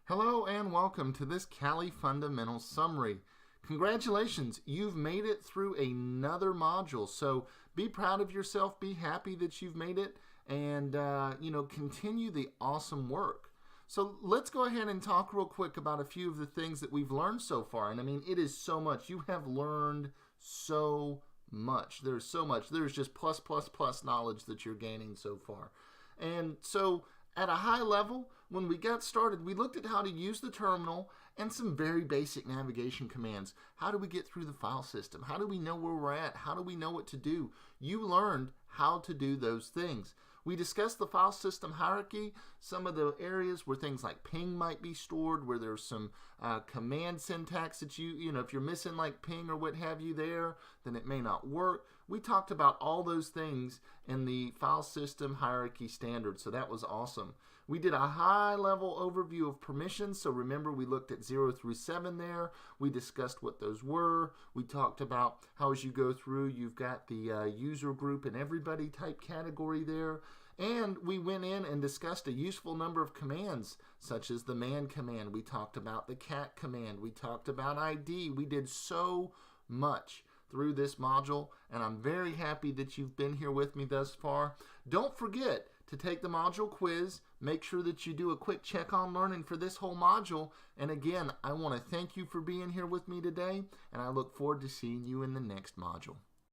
Hello and welcome to this Kali Fundamentals Summary. Congratulations, you've made it through another module. So be proud of yourself, be happy that you've made it, and continue the awesome work. So let's go ahead and talk real quick about a few of the things that we've learned so far. And I mean, it is so much. You have learned so much. There's so much. There's just plus knowledge that you're gaining so far. And so at a high level, when we got started, we looked at how to use the terminal and some very basic navigation commands. How do we get through the file system? How do we know where we're at? How do we know what to do? You learned how to do those things. We discussed the file system hierarchy, some of the areas where things like ping might be stored, where there's some command syntax that if you're missing like ping or what have you there, then it may not work. We talked about all those things in the file system hierarchy standard, so that was awesome. We did a high-level overview of permissions, so remember we looked at 0 through 7 there. We discussed what those were. We talked about how as you go through, you've got the user group and everybody type category there. And we went in and discussed a useful number of commands, such as the man command. We talked about the cat command. We talked about ID. We did so much through this module, and I'm very happy that you've been here with me thus far. Don't forget to take the module quiz. Make sure that you do a quick check on learning for this whole module. And again, I want to thank you for being here with me today, and I look forward to seeing you in the next module.